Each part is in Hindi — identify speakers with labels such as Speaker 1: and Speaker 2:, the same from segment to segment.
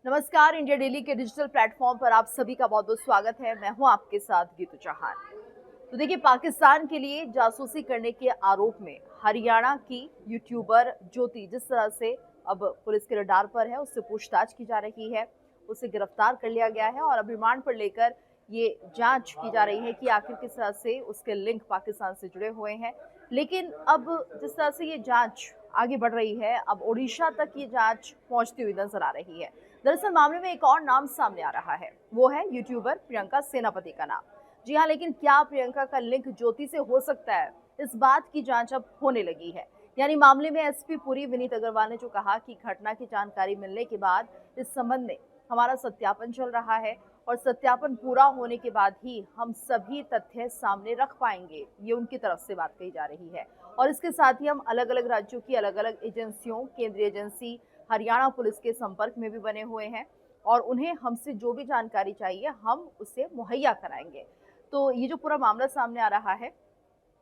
Speaker 1: नमस्कार। इंडिया डेली के डिजिटल प्लेटफॉर्म पर आप सभी का बहुत बहुत स्वागत है। मैं हूं आपके साथ गीतू चौहान। तो देखिए, पाकिस्तान के लिए जासूसी करने के आरोप में हरियाणा की यूट्यूबर ज्योति जिस तरह से अब पुलिस के रडार पर है, उससे पूछताछ की जा रही है, उसे गिरफ्तार कर लिया गया है और अब रिमांड पर लेकर ये जांच की जा रही है कि आखिर किस तरह से उसके लिंक पाकिस्तान से जुड़े हुए हैं। लेकिन अब जिस तरह से ये जांच आगे बढ़ रही है, अब ओडिशा तक ये जांच पहुंचती हुई नजर आ रही है। दरअसल मामले में एक और नाम सामने आ रहा है, वो है यूट्यूबर प्रियंका सेनापति का नाम। जी हाँ, लेकिन क्या प्रियंका का लिंक ज्योति से हो सकता है, इस बात की जांच अब होने लगी है। यानी मामले में एसपी पुरी विनीत अग्रवाल ने जो कहा कि घटना की जानकारी मिलने के बाद इस संबंध में हमारा सत्यापन चल रहा है और सत्यापन पूरा होने के बाद ही हम सभी तथ्य सामने रख पाएंगे, ये उनकी तरफ से बात कही जा रही है। और इसके साथ ही हम अलग अलग राज्यों की अलग अलग एजेंसियों, केंद्रीय एजेंसी हरियाणा पुलिस के संपर्क में भी बने हुए हैं और उन्हें हमसे जो भी जानकारी चाहिए हम उसे मुहैया कराएंगे। तो ये जो पूरा मामला सामने आ रहा है,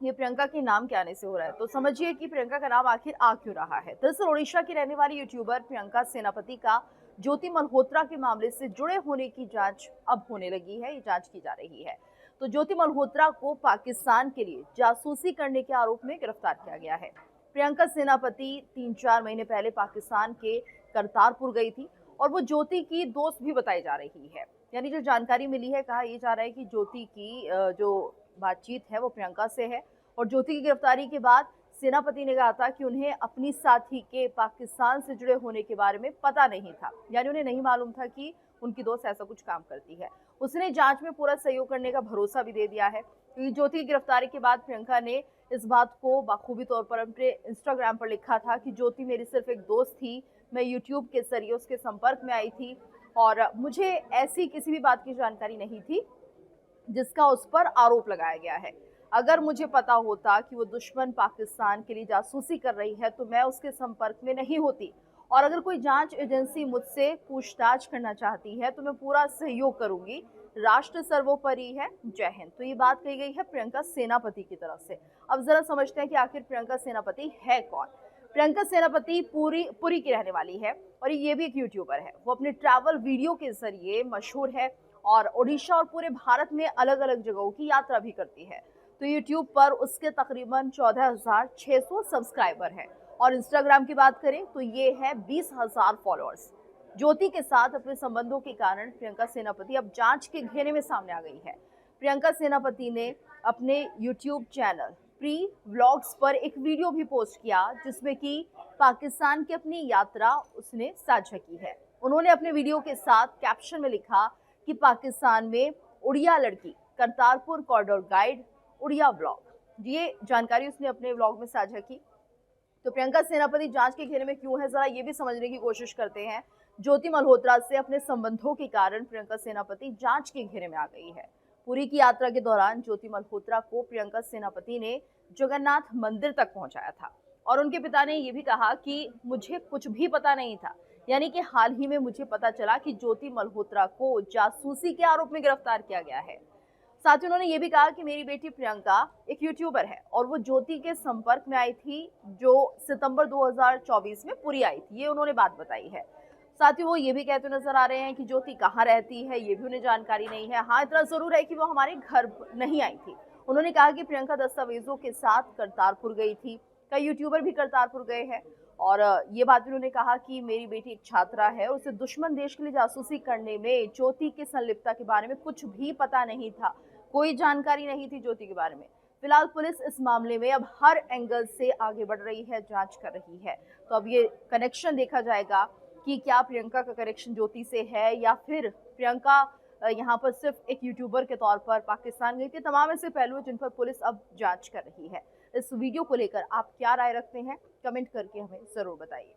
Speaker 1: ये प्रियंका के नाम के आने से हो रहा है। तो समझिए कि प्रियंका का नाम आखिर आ क्यों रहा है। दरअसल ओडिशा की रहने वाली यूट्यूबर प्रियंका सेनापति का ज्योति मल्होत्रा के मामले से जुड़े होने की जांच अब होने लगी है, ये जांच की जा रही है। तो ज्योति मल्होत्रा को पाकिस्तान के लिए जासूसी करने के आरोप में गिरफ्तार किया गया है। प्रियंका सेनापति 3-4 महीने पहले पाकिस्तान के करतारपुर गई थी और वो ज्योति की दोस्त भी बताई जा रही है। यानी जो जानकारी मिली है, कहा यह जा रहा है कि ज्योति की जो बातचीत है वो प्रियंका से है और ज्योति की गिरफ्तारी के बाद सेनापति ने कहा था कि उन्हें अपनी साथी के पाकिस्तान से जुड़े होने के बारे में पता नहीं था। यानी उन्हें नहीं मालूम था कि उनकी दोस्त ऐसा कुछ काम करती है। उसने जांच में पूरा सहयोग करने का भरोसा भी दे दिया है, क्योंकि ज्योति की गिरफ्तारी के बाद प्रियंका ने इस बात को बाखूबी तौर पर अपने इंस्टाग्राम पर लिखा था कि ज्योति मेरी सिर्फ एक दोस्त थी, मैं यूट्यूब के जरिए उसके संपर्क में आई थी और मुझे ऐसी किसी भी बात की जानकारी नहीं थी जिसका उस पर आरोप लगाया गया है। अगर मुझे पता होता कि वो दुश्मन पाकिस्तान के लिए जासूसी कर रही है तो मैं उसके संपर्क में नहीं होती, और अगर कोई जांच एजेंसी मुझसे पूछताछ करना चाहती है तो मैं पूरा सहयोग करूंगी। राष्ट्र सर्वोपरि है, जय हिंद। तो ये बात कही गई है प्रियंका सेनापति की तरफ से। अब जरा समझते हैं कि आखिर प्रियंका सेनापति है कौन। प्रियंका सेनापति पुरी की रहने वाली है और ये भी एक यूट्यूबर है। वो अपने ट्रैवल वीडियो के जरिए मशहूर है और ओडिशा और पूरे भारत में अलग अलग जगहों की यात्रा भी करती है। तो यूट्यूब पर उसके तकरीबन 14,600 सब्सक्राइबर हैं और इंस्टाग्राम की बात करें तो ये है 20,000 फॉलोअर्स। ज्योति के साथ अपने संबंधों के कारण प्रियंका सेनापति अब जांच के घेरे में सामने आ गई है। प्रियंका सेनापति ने अपने यूट्यूब चैनल प्री व्लॉग्स पर एक वीडियो भी पोस्ट किया जिसमें कि पाकिस्तान की अपनी यात्रा उसने साझा की है। उन्होंने अपने वीडियो के साथ कैप्शन में लिखा कि पाकिस्तान में उड़िया लड़की, Kartarpur corridor guide, Odia vlog. ये जानकारी उसने अपने व्लॉग में साझा की। तो प्रियंका सेनापति जांच के घेरे में क्यों है, जरा ये भी समझने की कोशिश करते हैं। ज्योति मल्होत्रा से अपने संबंधों के कारण प्रियंका सेनापति जांच के घेरे में आ गई है। पुरी की यात्रा के दौरान ज्योति मल्होत्रा को प्रियंका सेनापति ने जगन्नाथ मंदिर तक पहुंचाया था और उनके पिता ने यह भी कहा कि मुझे कुछ भी पता नहीं था। यानी कि हाल ही में मुझे पता चला कि ज्योति मल्होत्रा को जासूसी के आरोप में गिरफ्तार किया गया है। साथ ही उन्होंने ये भी कहा कि मेरी बेटी प्रियंका एक यूट्यूबर है और वो ज्योति के संपर्क में आई थी जो सितंबर 2024 में पुरी आई थी, ये उन्होंने बात बताई है। साथ ही वो ये भी कहते नजर आ रहे हैं कि ज्योति कहाँ रहती है ये भी उन्हें जानकारी नहीं है। हाँ, इतना जरूर है कि वो हमारे घर नहीं आई थी। उन्होंने कहा कि प्रियंका दस्तावेजों के साथ करतारपुर गई थी। कई यूट्यूबर भी करतारपुर गए हैं और ये बात भी उन्होंने कहा कि मेरी बेटी एक छात्रा है और उसे दुश्मन देश के लिए जासूसी करने में ज्योति की संलिप्तता के बारे में कुछ भी पता नहीं था, कोई जानकारी नहीं थी ज्योति के बारे में। फिलहाल पुलिस इस मामले में अब हर एंगल से आगे बढ़ रही है, जांच कर रही है। तो अब ये कनेक्शन देखा जाएगा कि क्या प्रियंका का कनेक्शन ज्योति से है या फिर प्रियंका यहाँ पर सिर्फ एक यूट्यूबर के तौर पर पाकिस्तान गई थी। तमाम ऐसे पहलू जिन पर पुलिस अब जांच कर रही है। इस वीडियो को लेकर आप क्या राय रखते हैं, कमेंट करके हमें जरूर बताइए।